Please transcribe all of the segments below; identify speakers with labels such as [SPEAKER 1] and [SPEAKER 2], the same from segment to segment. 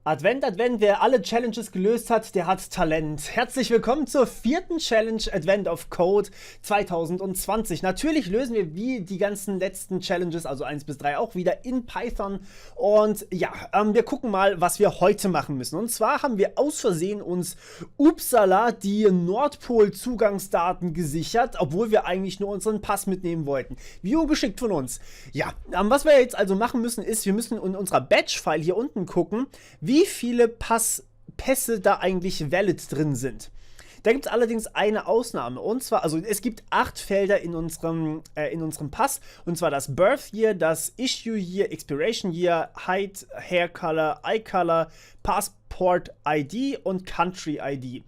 [SPEAKER 1] Advent, Advent, wer alle Challenges gelöst hat, der hat Talent. Herzlich willkommen zur 4. Challenge Advent of Code 2020. Natürlich lösen wir wie die ganzen letzten Challenges, also 1 bis 3, auch wieder in Python. Und ja, wir gucken mal, was wir heute machen müssen. Und zwar haben wir aus Versehen uns, upsala, die Nordpol-Zugangsdaten gesichert, obwohl wir eigentlich nur unseren Pass mitnehmen wollten. Wie ungeschickt von uns. Ja, was wir jetzt also machen müssen, ist, wir müssen in unserer Batch-File hier unten gucken, wie viele Pässe da eigentlich valid drin sind. Da gibt es allerdings eine Ausnahme, und zwar, also es gibt 8 Felder in unserem Pass, und zwar das Birth Year, das Issue Year, Expiration Year, Height, Hair Color, Eye Color, Passport ID und Country ID.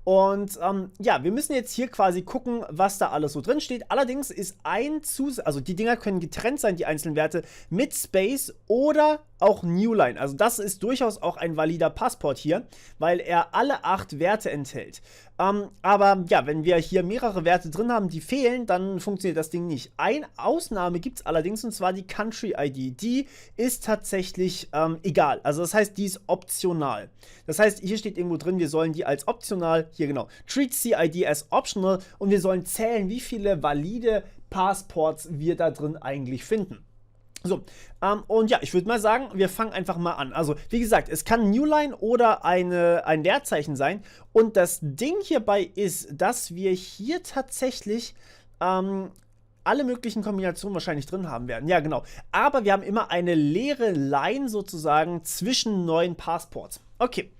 [SPEAKER 1] Und ja, wir müssen jetzt hier quasi gucken, was da alles so drin steht. Allerdings ist also die Dinger können getrennt sein, die einzelnen Werte, mit Space oder auch Newline. Also das ist durchaus auch ein valider Passport hier, weil er alle 8 Werte enthält. Aber ja, wenn wir hier mehrere Werte drin haben, die fehlen, dann funktioniert das Ding nicht. Eine Ausnahme gibt es allerdings, und zwar die Country ID. Die ist tatsächlich egal. Also das heißt, die ist optional. Das heißt, hier steht irgendwo drin, wir sollen die als optional, hier genau, treat CID as optional, und wir sollen zählen, wie viele valide Passports wir da drin eigentlich finden. So, und ja, ich würde mal sagen, wir fangen einfach mal an. Also, wie gesagt, es kann Newline oder ein Leerzeichen sein. Und das Ding hierbei ist, dass wir hier tatsächlich alle möglichen Kombinationen wahrscheinlich drin haben werden. Ja, genau. Aber wir haben immer eine leere Line sozusagen zwischen neuen Passports. Okay.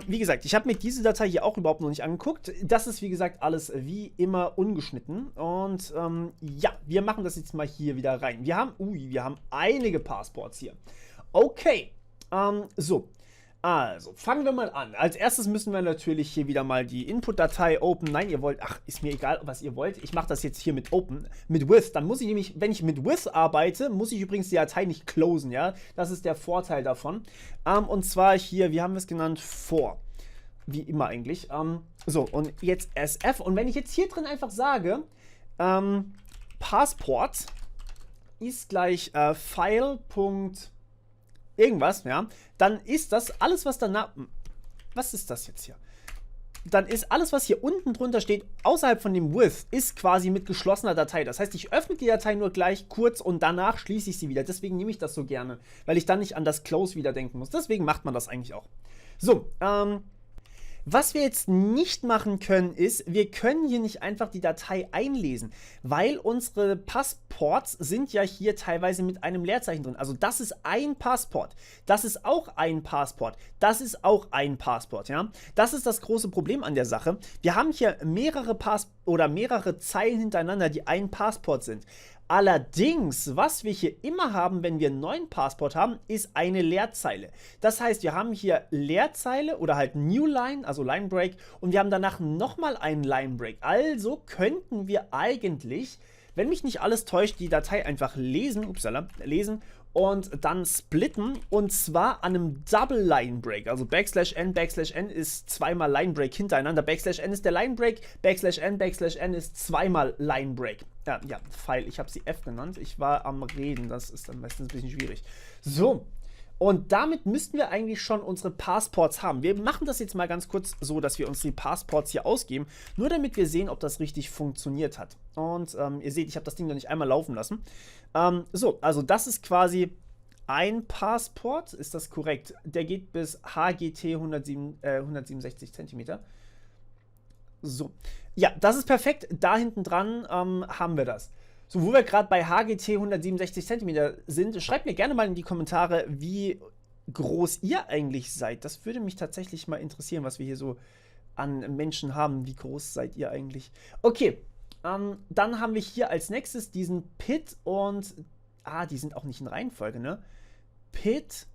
[SPEAKER 1] Wie gesagt, ich habe mir diese Datei hier auch überhaupt noch nicht angeguckt. Das ist, wie gesagt, alles wie immer ungeschnitten. Und ja, wir machen das jetzt mal hier wieder rein. Wir haben einige Passports hier. Okay, so. Also, fangen wir mal an. Als erstes müssen wir natürlich hier wieder mal die Input-Datei open. Nein, ihr wollt, ach, ist mir egal, was ihr wollt. Ich mache das jetzt hier mit open, mit with. Dann muss ich nämlich, wenn ich mit with arbeite, muss ich übrigens die Datei nicht closen, ja. Das ist der Vorteil davon. Und zwar hier, wie haben wir es genannt? For. Wie immer eigentlich. So, und jetzt SF. Und wenn ich jetzt hier drin einfach sage, Passport ist gleich File. Irgendwas, ja, dann ist das alles, was danach. Was ist das jetzt hier? Dann ist alles, was hier unten drunter steht, außerhalb von dem with, ist quasi mit geschlossener Datei. Das heißt, ich öffne die Datei nur gleich kurz und danach schließe ich sie wieder. Deswegen nehme ich das so gerne, weil ich dann nicht an das Close wieder denken muss. Deswegen macht man das eigentlich auch. So, was wir jetzt nicht machen können, ist, wir können hier nicht einfach die Datei einlesen, weil unsere Passports sind ja hier teilweise mit einem Leerzeichen drin. Also das ist ein Passport, das ist auch ein Passport, das ist auch ein Passport, ja. Das ist das große Problem an der Sache. Wir haben hier mehrere Zeilen hintereinander, die ein Passport sind. Allerdings, was wir hier immer haben, wenn wir einen neuen Passport haben, ist eine Leerzeile. Das heißt, wir haben hier Leerzeile oder halt New Line, also Line Break, und wir haben danach nochmal einen Line Break. Also könnten wir eigentlich, wenn mich nicht alles täuscht, die Datei einfach lesen und dann splitten, und zwar an einem Double Line Break. Also \n ist zweimal Line Break hintereinander. \n ist der Line Break, \n ist zweimal Line Break. Ja, Pfeil, ich habe sie F genannt. Ich war am Reden, das ist dann meistens ein bisschen schwierig. So, und damit müssten wir eigentlich schon unsere Passports haben. Wir machen das jetzt mal ganz kurz so, dass wir uns die Passports hier ausgeben, nur damit wir sehen, ob das richtig funktioniert hat. Und ihr seht, ich habe das Ding noch nicht einmal laufen lassen. So, also das ist quasi ein Passport, ist das korrekt? Der geht bis HGT 167 cm. So, ja, das ist perfekt. Da hinten dran haben wir das. So, wo wir gerade bei HGT 167 cm sind, schreibt mir gerne mal in die Kommentare, wie groß ihr eigentlich seid. Das würde mich tatsächlich mal interessieren, was wir hier so an Menschen haben. Wie groß seid ihr eigentlich? Okay, dann haben wir hier als nächstes diesen Pit und, die sind auch nicht in Reihenfolge, ne? Pit,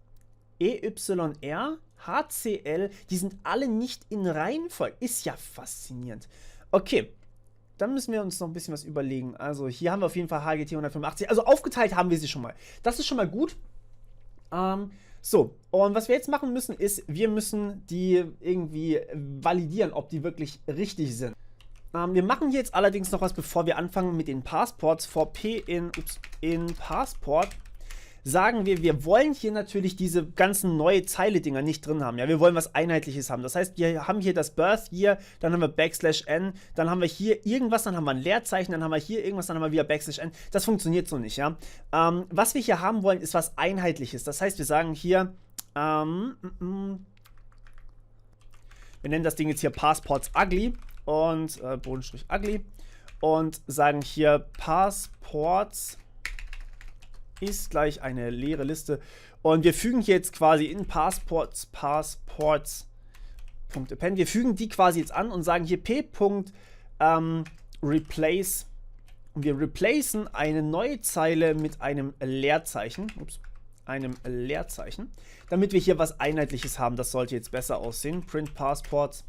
[SPEAKER 1] EYR, HCL, die sind alle nicht in Reihenfolge. Ist ja faszinierend. Okay, dann müssen wir uns noch ein bisschen was überlegen. Also hier haben wir auf jeden Fall HGT 185. Also aufgeteilt haben wir sie schon mal. Das ist schon mal gut. So, und was wir jetzt machen müssen, ist, wir müssen die irgendwie validieren, ob die wirklich richtig sind. Wir machen hier jetzt allerdings noch was, bevor wir anfangen mit den Passports. For P in Passport sagen wir, wir wollen hier natürlich diese ganzen neue Zeile-Dinger nicht drin haben. Ja, wir wollen was Einheitliches haben. Das heißt, wir haben hier das Birth Year, dann haben wir \n, dann haben wir hier irgendwas, dann haben wir ein Leerzeichen, dann haben wir hier irgendwas, dann haben wir wieder \n. Das funktioniert so nicht, ja. Was wir hier haben wollen, ist was Einheitliches. Das heißt, wir sagen hier, wir nennen das Ding jetzt hier Passports Ugly und Bodenstrich Ugly und sagen hier Passports ist gleich eine leere Liste und wir fügen hier jetzt quasi in Passports.append, wir fügen die quasi jetzt an und sagen hier p.replace und wir replacen eine neue Zeile mit einem Leerzeichen, damit wir hier was Einheitliches haben. Das sollte jetzt besser aussehen. Print Passports.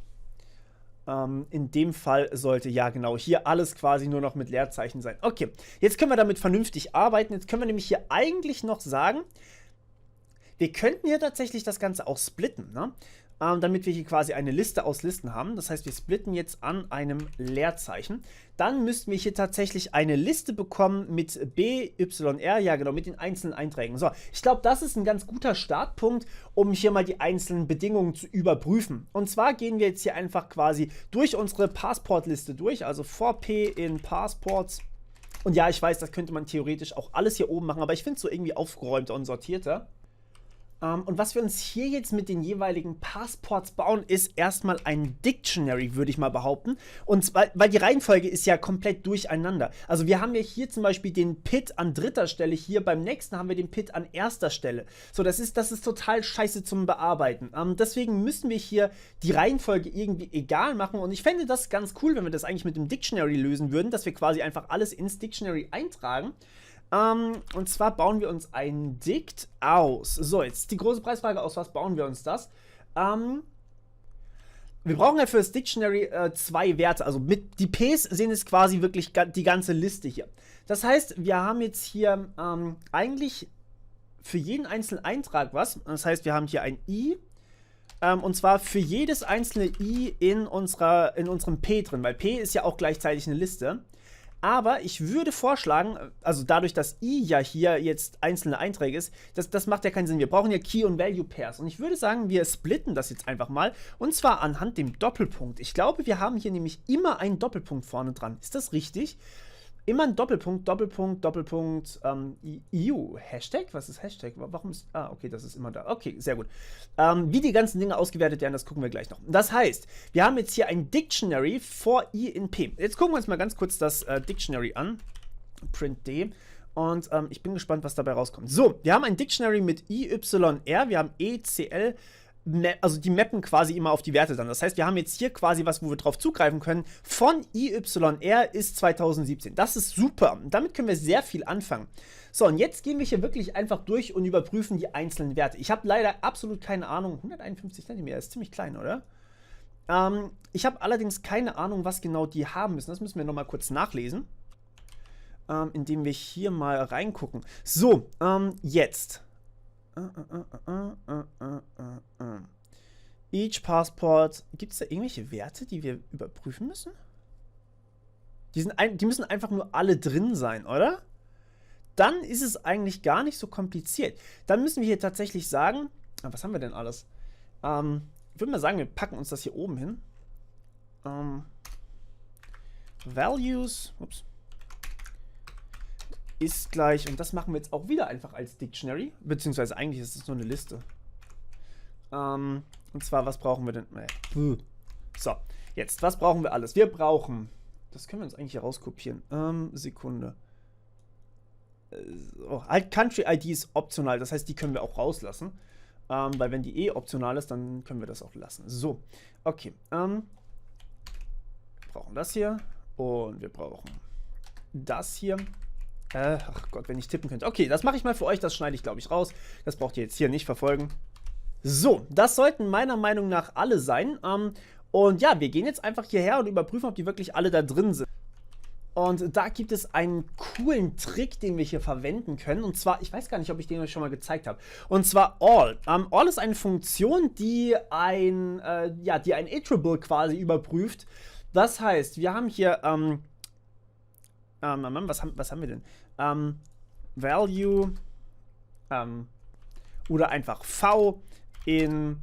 [SPEAKER 1] In dem Fall sollte ja genau hier alles quasi nur noch mit Leerzeichen sein. Okay, jetzt können wir damit vernünftig arbeiten. Jetzt können wir nämlich hier eigentlich noch sagen, wir könnten hier tatsächlich das Ganze auch splitten, ne? Damit wir hier quasi eine Liste aus Listen haben. Das heißt, wir splitten jetzt an einem Leerzeichen. Dann müssten wir hier tatsächlich eine Liste bekommen mit BYR, ja genau, mit den einzelnen Einträgen. So, ich glaube, das ist ein ganz guter Startpunkt, um hier mal die einzelnen Bedingungen zu überprüfen. Und zwar gehen wir jetzt hier einfach quasi durch unsere Passportliste durch, also for p in Passports. Und ja, ich weiß, das könnte man theoretisch auch alles hier oben machen, aber ich finde es so irgendwie aufgeräumter und sortierter. Und was wir uns hier jetzt mit den jeweiligen Passports bauen, ist erstmal ein Dictionary, würde ich mal behaupten. Und zwar, weil die Reihenfolge ist ja komplett durcheinander. Also wir haben ja hier zum Beispiel den Pit an 3. Stelle, hier beim nächsten haben wir den Pit an 1. Stelle. So, das ist total scheiße zum Bearbeiten. Deswegen müssen wir hier die Reihenfolge irgendwie egal machen. Und ich fände das ganz cool, wenn wir das eigentlich mit dem Dictionary lösen würden, dass wir quasi einfach alles ins Dictionary eintragen. Und zwar bauen wir uns ein Dict aus. So, jetzt die große Preisfrage, aus was bauen wir uns das? Wir brauchen ja für das Dictionary 2 Werte. Also mit die Ps sind es quasi wirklich die ganze Liste hier. Das heißt, wir haben jetzt hier eigentlich für jeden einzelnen Eintrag was. Das heißt, wir haben hier ein I. Und zwar für jedes einzelne I in unserem P drin, weil P ist ja auch gleichzeitig eine Liste. Aber ich würde vorschlagen, also dadurch, dass I ja hier jetzt einzelne Einträge ist, das macht ja keinen Sinn. Wir brauchen ja Key- und Value-Pairs. Und ich würde sagen, wir splitten das jetzt einfach mal. Und zwar anhand dem Doppelpunkt. Ich glaube, wir haben hier nämlich immer einen Doppelpunkt vorne dran. Ist das richtig? Immer ein Doppelpunkt, Doppelpunkt, Doppelpunkt, EU. Hashtag? Was ist Hashtag? Warum ist. Ah, okay, das ist immer da. Okay, sehr gut. Wie die ganzen Dinge ausgewertet werden, das gucken wir gleich noch. Das heißt, wir haben jetzt hier ein Dictionary for I in P. Jetzt gucken wir uns mal ganz kurz das Dictionary an. Print D. Und ich bin gespannt, was dabei rauskommt. So, wir haben ein Dictionary mit IYR, wir haben ECL. Also die mappen quasi immer auf die Werte dann. Das heißt, wir haben jetzt hier quasi was, wo wir drauf zugreifen können. Von IYR ist 2017. Das ist super. Damit können wir sehr viel anfangen. So, und jetzt gehen wir hier wirklich einfach durch und überprüfen die einzelnen Werte. Ich habe leider absolut keine Ahnung. 151 cm ist ziemlich klein, oder? Ich habe allerdings keine Ahnung, was genau die haben müssen. Das müssen wir nochmal kurz nachlesen. Indem wir hier mal reingucken. So, jetzt. Each Passport. Gibt es da irgendwelche Werte, die wir überprüfen müssen? Die müssen einfach nur alle drin sein, oder? Dann ist es eigentlich gar nicht so kompliziert. Dann müssen wir hier tatsächlich sagen, was haben wir denn alles? Ich würde mal sagen, wir packen uns das hier oben hin. Values, ups, ist gleich, und das machen wir jetzt auch wieder einfach als Dictionary, beziehungsweise eigentlich ist es nur eine Liste. Und zwar, was brauchen wir denn? So, jetzt, was brauchen wir alles? Wir brauchen, das können wir uns eigentlich hier rauskopieren. Sekunde. Halt Country ID ist optional, das heißt, die können wir auch rauslassen. Weil wenn die optional ist, dann können wir das auch lassen. So, okay. Wir brauchen das hier und wir brauchen das hier. Ach Gott, wenn ich tippen könnte. Okay, das mache ich mal für euch, das schneide ich, glaube ich, raus. Das braucht ihr jetzt hier nicht verfolgen. So, das sollten meiner Meinung nach alle sein. Und ja, wir gehen jetzt einfach hierher und überprüfen, ob die wirklich alle da drin sind. Und da gibt es einen coolen Trick, den wir hier verwenden können. Und zwar, ich weiß gar nicht, ob ich den euch schon mal gezeigt habe. Und zwar all. All ist eine Funktion, die ein Iterable quasi überprüft. Das heißt, wir haben hier, was haben wir denn? Value oder einfach V in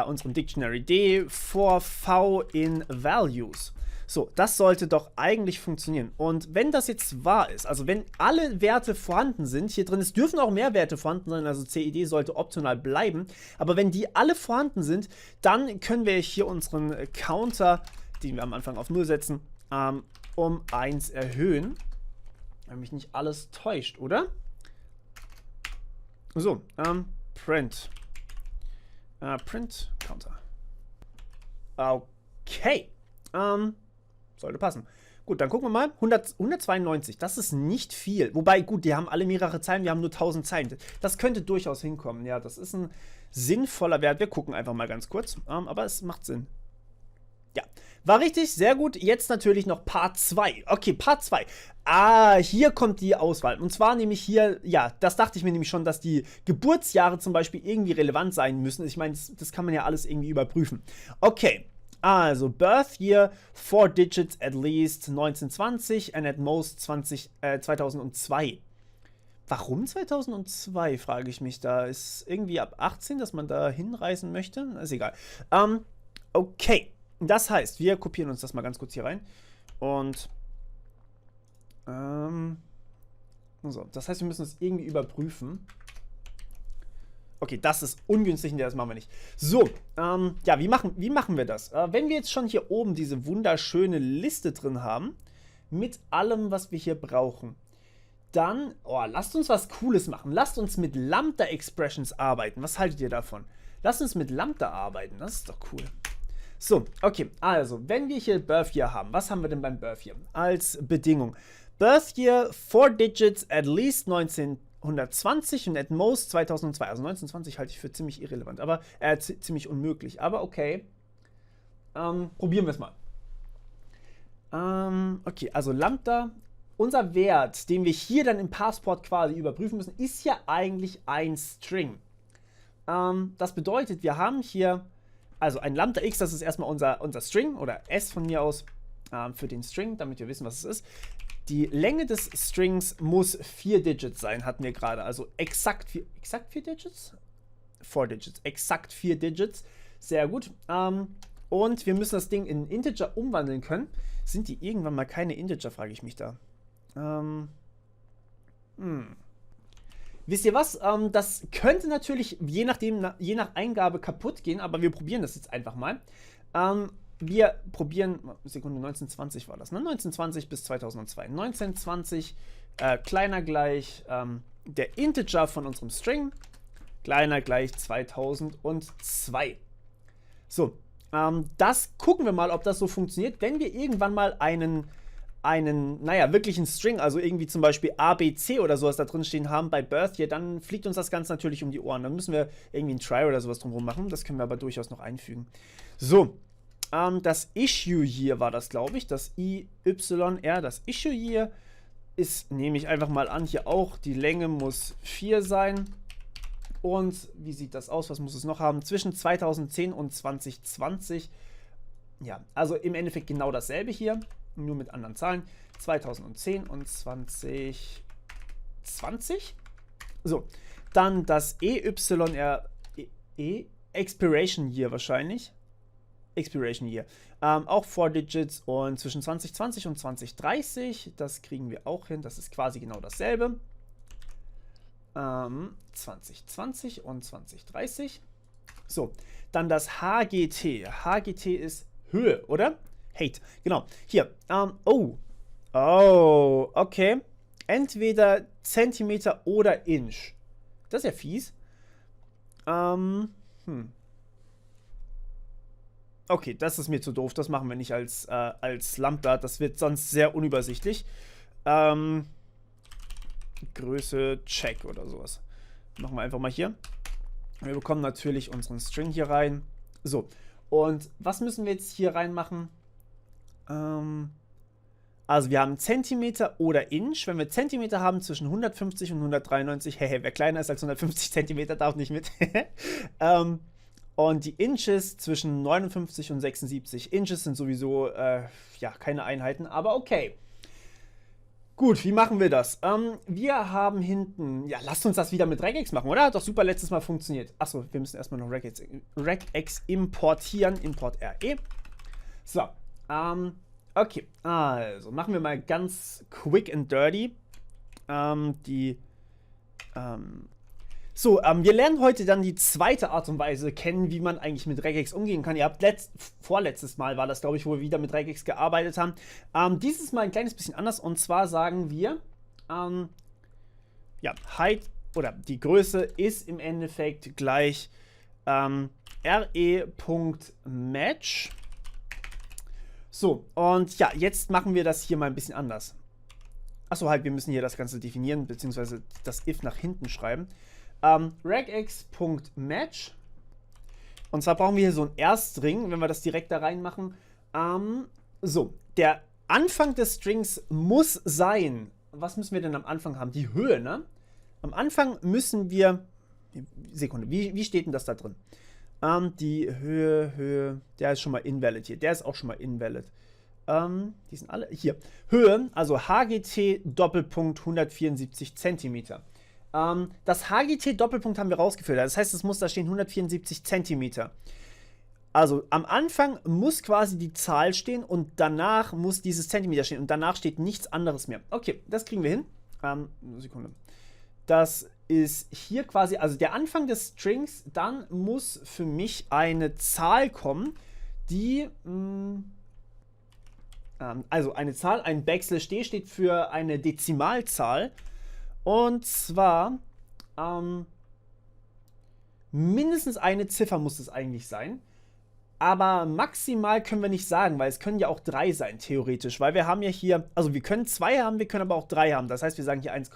[SPEAKER 1] unserem Dictionary D vor V in Values. So, das sollte doch eigentlich funktionieren. Und wenn das jetzt wahr ist, also wenn alle Werte vorhanden sind, hier drin, es dürfen auch mehr Werte vorhanden sein, also CID sollte optional bleiben, aber wenn die alle vorhanden sind, dann können wir hier unseren Counter, den wir am Anfang auf 0 setzen, um 1 erhöhen. Wenn mich nicht alles täuscht, oder? So, Print. Print Counter. Okay. Sollte passen. Gut, dann gucken wir mal. 192, das ist nicht viel. Wobei, gut, die haben alle mehrere Zeilen, wir haben nur 1000 Zeilen. Das könnte durchaus hinkommen. Ja, das ist ein sinnvoller Wert. Wir gucken einfach mal ganz kurz. Aber es macht Sinn. Ja, war richtig, sehr gut. Jetzt natürlich noch Part 2. Okay, Part 2. Hier kommt die Auswahl. Und zwar nämlich hier, ja, das dachte ich mir nämlich schon, dass die Geburtsjahre zum Beispiel irgendwie relevant sein müssen. Ich meine, das kann man ja alles irgendwie überprüfen. Okay. Also, Birth Year, 4 Digits at least 1920 and at most 2002. Warum 2002, frage ich mich da. Ist irgendwie ab 18, dass man da hinreisen möchte? Ist egal. Okay, das heißt, wir kopieren uns das mal ganz kurz hier rein. Und, so, das heißt, wir müssen es irgendwie überprüfen. Okay, das ist ungünstig, das machen wir nicht. So, ja, wie machen wir das? Wenn wir jetzt schon hier oben diese wunderschöne Liste drin haben, mit allem, was wir hier brauchen, dann, lasst uns was Cooles machen. Lasst uns mit Lambda-Expressions arbeiten. Was haltet ihr davon? Lasst uns mit Lambda arbeiten, das ist doch cool. So, okay, also, wenn wir hier Birth Year haben, was haben wir denn beim Birth Year? Als Bedingung. Birth Year, 4 Digits, at least 1920 und at most 2002. Also 1920 halte ich für ziemlich irrelevant, aber ziemlich unmöglich. Aber okay. Probieren wir es mal. Okay, also Lambda. Unser Wert, den wir hier dann im Passport quasi überprüfen müssen, ist ja eigentlich ein String. Das bedeutet, wir haben hier, also ein Lambda x, das ist erstmal unser String oder S von mir aus für den String, damit wir wissen, was es ist. Die Länge des Strings muss 4 Digits sein, hatten wir gerade. Also exakt 4 Digits? 4 Digits. Exakt 4 Digits. Sehr gut. Und wir müssen das Ding in Integer umwandeln können. Sind die irgendwann mal keine Integer, frage ich mich da. Wisst ihr was? Das könnte natürlich je nach Eingabe kaputt gehen, aber wir probieren das jetzt einfach mal. Wir probieren, Sekunde, 1920 war das, ne? 1920 bis 2002. 1920, kleiner gleich der Integer von unserem String, kleiner gleich 2002. So, das gucken wir mal, ob das so funktioniert. Wenn wir irgendwann mal einen, naja, wirklichen String, also irgendwie zum Beispiel ABC oder sowas da drin stehen haben bei Birth Year, dann fliegt uns das Ganze natürlich um die Ohren. Dann müssen wir irgendwie ein Try oder sowas drumherum machen. Das können wir aber durchaus noch einfügen. So. Das Issue Year war das, glaube ich, das IYR, das Issue Year ist, nehme ich einfach mal an, hier auch, die Länge muss 4 sein. Und wie sieht das aus, was muss es noch haben? Zwischen 2010 und 2020, ja, also im Endeffekt genau dasselbe hier, nur mit anderen Zahlen, 2010 und 2020. So, dann das EYR, Expiration Year wahrscheinlich. Expiration Year. Auch 4 Digits und zwischen 2020 und 2030. Das kriegen wir auch hin. Das ist quasi genau dasselbe. 2020 und 2030. So, dann das HGT. HGT ist Höhe, oder? Height. Genau. Hier. Okay. Entweder Zentimeter oder Inch. Das ist ja fies. Okay, das ist mir zu doof. Das machen wir nicht als Lambda. Das wird sonst sehr unübersichtlich. Größe Check oder sowas. Machen wir einfach mal hier. Wir bekommen natürlich unseren String hier rein. So, und was müssen wir jetzt hier reinmachen? Also wir haben Zentimeter oder Inch. Wenn wir Zentimeter haben zwischen 150 und 193, wer kleiner ist als 150 Zentimeter, darf nicht mit. Und die Inches zwischen 59 und 76. Inches sind sowieso, ja, keine Einheiten, aber okay. Gut, wie machen wir das? Wir haben hinten, ja, lasst uns das wieder mit Regex machen, oder? Hat doch super letztes Mal funktioniert. Achso, wir müssen erstmal noch Regex importieren. Import RE. So, okay, also machen wir mal ganz quick and dirty. Wir lernen heute dann die zweite Art und Weise kennen, wie man eigentlich mit Regex umgehen kann. Ihr habt vorletztes Mal war das, glaube ich, wo wir wieder mit Regex gearbeitet haben. Dieses Mal ein kleines bisschen anders, und zwar sagen wir, Height oder die Größe ist im Endeffekt gleich re.match. So, und ja, jetzt machen wir das hier mal ein bisschen anders. Achso, halt, wir müssen hier das Ganze definieren, beziehungsweise das if nach hinten schreiben. Regex.match. Und zwar brauchen wir hier so einen Erstring, wenn wir das direkt da reinmachen. Der Anfang des Strings muss sein. Was müssen wir denn am Anfang haben? Die Höhe, ne? Am Anfang müssen wir. Sekunde, wie steht denn das da drin? Die Höhe, der ist schon mal invalid hier. Der ist auch schon mal invalid. Die sind alle hier. Höhe, also HGT Doppelpunkt 174 cm. Das HGT Doppelpunkt haben wir rausgefiltert. Das heißt, es muss da stehen 174 cm. Also am Anfang muss quasi die Zahl stehen und danach muss dieses Zentimeter stehen und danach steht nichts anderes mehr. Okay, das kriegen wir hin. Sekunde. Das ist hier quasi, also der Anfang des Strings, dann muss für mich eine Zahl kommen, die, also eine Zahl, ein Backslash D steht für eine Dezimalzahl. Und zwar mindestens eine Ziffer muss es eigentlich sein. Aber maximal können wir nicht sagen, weil es können ja auch 3 sein, theoretisch. Weil wir haben ja hier, also wir können 2 haben, wir können aber auch 3 haben. Das heißt, wir sagen hier 1,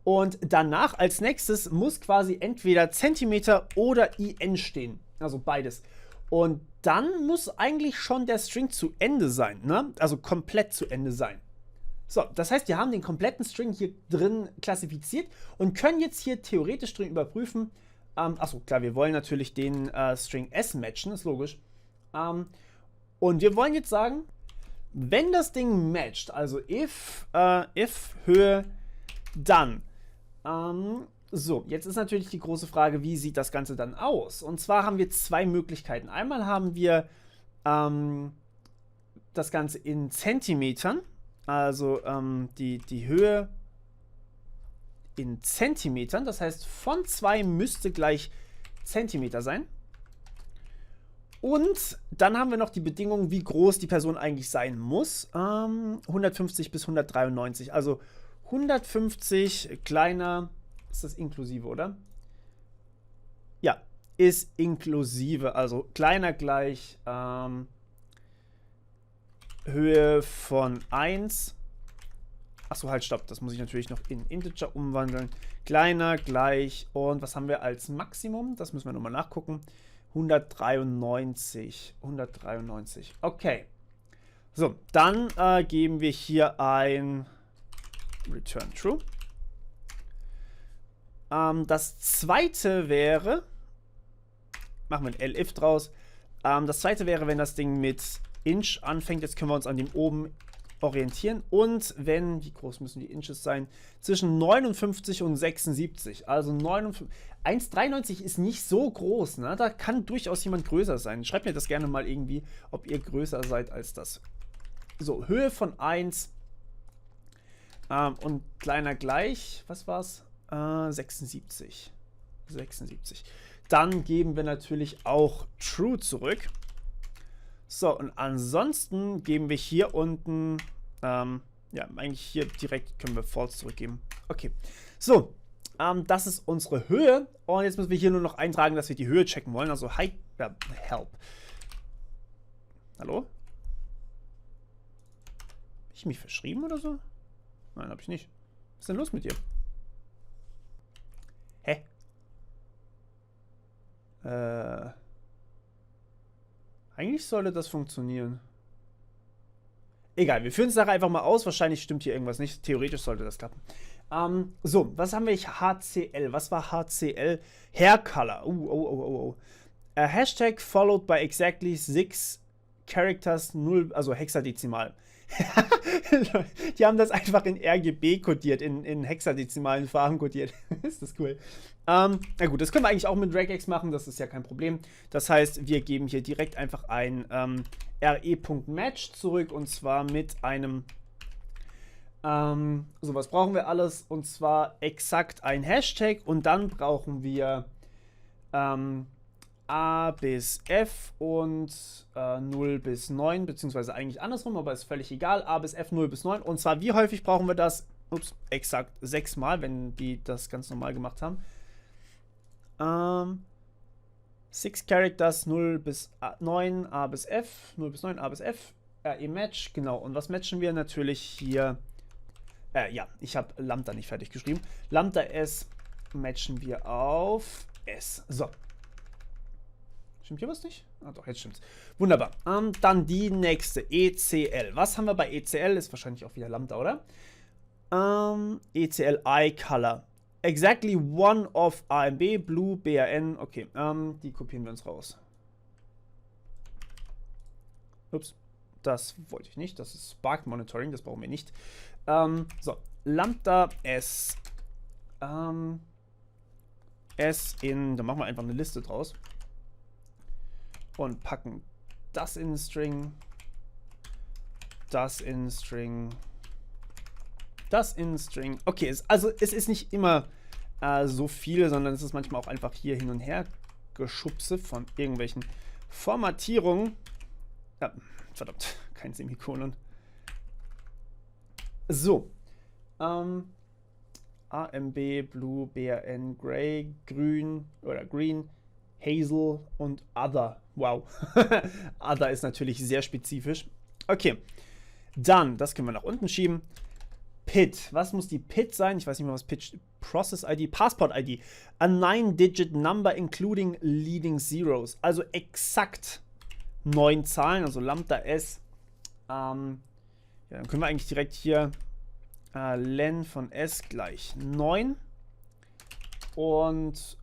[SPEAKER 1] und danach als nächstes muss quasi entweder Zentimeter oder IN stehen. Also beides. Und dann muss eigentlich schon der String zu Ende sein, ne? Also komplett zu Ende sein. So, das heißt, wir haben den kompletten String hier drin klassifiziert und können jetzt hier theoretisch drin überprüfen. Achso, klar, wir wollen natürlich den String S matchen, ist logisch. Und wir wollen jetzt sagen, wenn das Ding matcht, also if Höhe, dann. So, jetzt ist natürlich die große Frage, wie sieht das Ganze dann aus? Und zwar haben wir 2 Möglichkeiten. Einmal haben wir das Ganze in Zentimetern. Also die Höhe in Zentimetern. Das heißt, von 2 müsste gleich Zentimeter sein. Und dann haben wir noch die Bedingung, wie groß die Person eigentlich sein muss. 150 bis 193. Also 150 kleiner. Ist das inklusive, oder? Ja, ist inklusive. Also kleiner gleich Höhe von 1. Achso, halt, stopp. Das muss ich natürlich noch in Integer umwandeln. Kleiner gleich. Und was haben wir als Maximum? Das müssen wir nochmal nachgucken. 193. 193. Okay. So, dann geben wir hier ein Return True. Das zweite wäre, machen wir ein elif draus. Das zweite wäre, wenn das Ding mit Inch anfängt. Jetzt können wir uns an dem oben orientieren. Und wenn, wie groß müssen die Inches sein? Zwischen 59 und 76. Also 1,93 ist nicht so groß. Ne? Da kann durchaus jemand größer sein. Schreibt mir das gerne mal irgendwie, ob ihr größer seid als das. So, Höhe von 1. Und kleiner gleich, was war's? 76. 76. Dann geben wir natürlich auch True zurück. So, und ansonsten geben wir hier unten, ja, eigentlich hier direkt können wir False zurückgeben. Okay, so, das ist unsere Höhe. Und jetzt müssen wir hier nur noch eintragen, dass wir die Höhe checken wollen. Also, hi, help. Hallo? Habe ich mich verschrieben oder so? Nein, habe ich nicht. Was ist denn los mit dir? Hä? Eigentlich sollte das funktionieren. Egal, wir führen es nachher einfach mal aus. Wahrscheinlich stimmt hier irgendwas nicht. Theoretisch sollte das klappen. So, was haben wir hier? HCL. Was war HCL? Hair Color. Hashtag followed by exactly 6 characters 0, also hexadezimal. Die haben das einfach in RGB kodiert, in hexadezimalen Farben kodiert. Ist das cool. Na gut, das können wir eigentlich auch mit Regex machen, das ist ja kein Problem. Das heißt, wir geben hier direkt einfach ein re.match zurück und zwar mit einem so, was brauchen wir alles? Und zwar exakt ein Hashtag und dann brauchen wir A bis F und 0 bis 9, beziehungsweise eigentlich andersrum, aber ist völlig egal. A bis F, 0 bis 9. Und zwar, wie häufig brauchen wir das? Ups, exakt 6 Mal, wenn die das ganz normal gemacht haben. 6 Characters, 0 bis 9, A bis F, 0 bis 9, A bis F, RE Match, genau. Und was matchen wir? Natürlich hier, ja, ich habe Lambda nicht fertig geschrieben. Lambda S matchen wir auf S. So. Stimmt hier was nicht? Ah doch, jetzt stimmt's. Wunderbar. Dann die nächste, ECL. Was haben wir bei ECL? Ist wahrscheinlich auch wieder Lambda, oder? ECL Eye Color. Exactly one of AMB, Blue, BRN. Okay, die kopieren wir uns raus. Ups, das wollte ich nicht. Das ist Spark Monitoring, das brauchen wir nicht. So, Lambda S. S in, da machen wir einfach eine Liste draus. Und packen das in String, das in String, das in String. Okay, also es ist nicht immer so viel, sondern es ist manchmal auch einfach hier hin und her geschubse von irgendwelchen Formatierungen. Ja, verdammt, kein Semikolon. So. AMB, Blue, BRN, Gray, Grün oder Green, Hazel und Other. Wow. Other ist natürlich sehr spezifisch. Okay. Dann, das können wir nach unten schieben. PID. Was muss die PID sein? Ich weiß nicht mehr, was PID. Process ID, Passport ID. A 9-digit number including leading zeros. Also exakt 9 Zahlen, also Lambda S. Ja, dann können wir eigentlich direkt hier len von S gleich 9. Und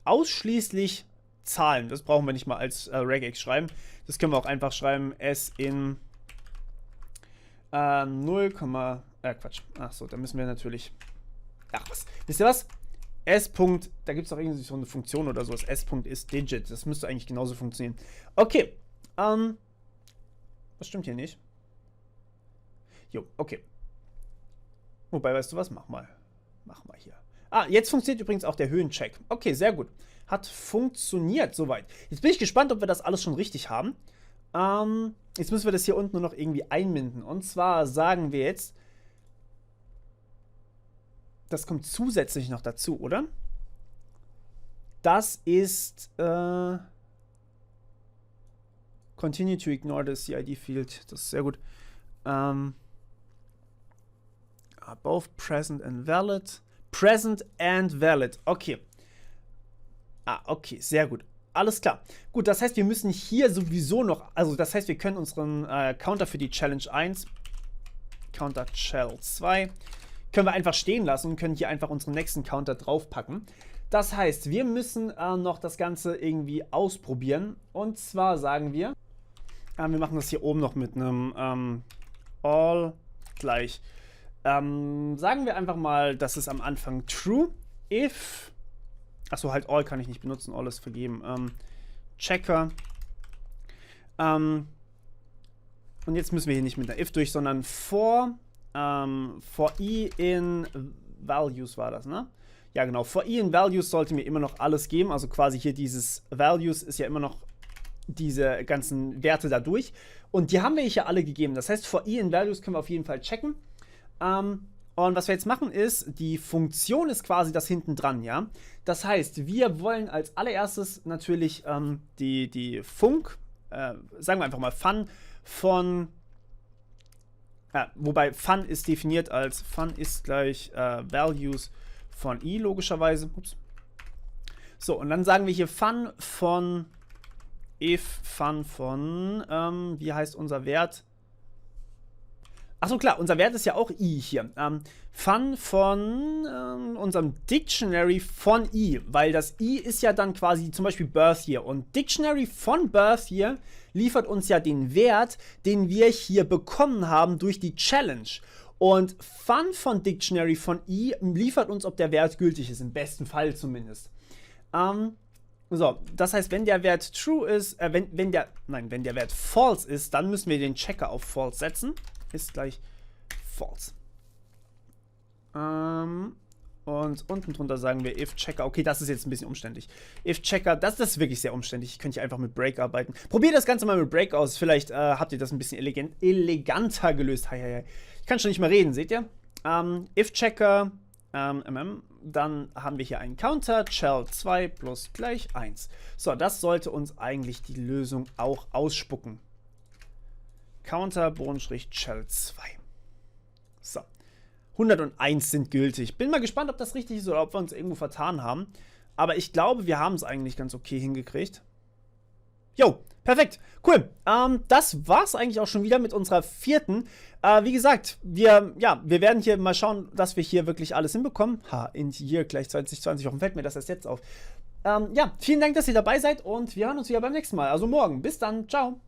[SPEAKER 1] ausschließlich Zahlen. Das brauchen wir nicht mal als regex schreiben. Das können wir auch einfach schreiben. S in 0, Quatsch. Achso, da müssen wir natürlich. Ach was. Wisst ihr was? S. Da gibt es doch irgendwie so eine Funktion oder so. Das S. ist Digit. Das müsste eigentlich genauso funktionieren. Okay. Was stimmt hier nicht? Jo, okay. Wobei, weißt du was? Mach mal. Mach mal hier. Ah, jetzt funktioniert übrigens auch der Höhencheck. Okay, sehr gut. Hat funktioniert soweit. Jetzt bin ich gespannt, ob wir das alles schon richtig haben. Jetzt müssen wir das hier unten nur noch irgendwie einbinden. Und zwar sagen wir jetzt, das kommt zusätzlich noch dazu, oder? Das ist continue to ignore the CID field. Das ist sehr gut. Both present and valid. Present and valid. Okay. Okay, sehr gut. Alles klar. Gut, das heißt, wir müssen hier sowieso noch, also das heißt, wir können unseren Counter für die Challenge 1, Counter Challenge 2, können wir einfach stehen lassen und können hier einfach unseren nächsten Counter draufpacken. Das heißt, wir müssen noch das Ganze irgendwie ausprobieren. Und zwar sagen wir, wir machen das hier oben noch mit einem all gleich. Sagen wir einfach mal, das ist am Anfang true. If, achso, halt all kann ich nicht benutzen, all ist vergeben. Checker. Und jetzt müssen wir hier nicht mit einer if durch, sondern for i in values war das, ne? Ja, genau. For i in values sollte mir immer noch alles geben. Also quasi hier dieses values ist ja immer noch diese ganzen Werte da durch. Und die haben wir hier alle gegeben. Das heißt, for i in values können wir auf jeden Fall checken. Und was wir jetzt machen ist, die Funktion ist quasi das hinten dran, ja. Das heißt, wir wollen als allererstes natürlich die Func, sagen wir einfach mal Fun von, wobei Fun ist definiert als Fun ist gleich Values von i, logischerweise. Ups. So, und dann sagen wir hier Fun von if Fun von, wie heißt unser Wert? Achso, klar, unser Wert ist ja auch i hier. Fun von unserem Dictionary von i, weil das i ist ja dann quasi zum Beispiel Birth hier. Und Dictionary von Birth hier liefert uns ja den Wert, den wir hier bekommen haben durch die Challenge. Und Fun von Dictionary von i liefert uns, ob der Wert gültig ist, im besten Fall zumindest. So, das heißt, wenn der Wert true ist, wenn der Wert false ist, dann müssen wir den Checker auf false setzen. Ist gleich false. Und unten drunter sagen wir if checker. Okay, das ist jetzt ein bisschen umständlich. If checker, das ist wirklich sehr umständlich. Ich könnte hier einfach mit break arbeiten. Probiert das Ganze mal mit break aus. Vielleicht habt ihr das ein bisschen eleganter gelöst. Ich kann schon nicht mehr reden, seht ihr? If checker, dann haben wir hier einen Counter, Shell 2 plus gleich 1. So, das sollte uns eigentlich die Lösung auch ausspucken. Counter, Shell 2. So. 101 sind gültig. Bin mal gespannt, ob das richtig ist oder ob wir uns irgendwo vertan haben. Aber ich glaube, wir haben es eigentlich ganz okay hingekriegt. Jo, perfekt. Cool. Das war's eigentlich auch schon wieder mit unserer vierten. Wie gesagt, wir werden hier mal schauen, dass wir hier wirklich alles hinbekommen. In Year gleich 2020. Warum fällt mir das erst jetzt auf? Vielen Dank, dass ihr dabei seid und wir hören uns wieder beim nächsten Mal. Also morgen. Bis dann. Ciao.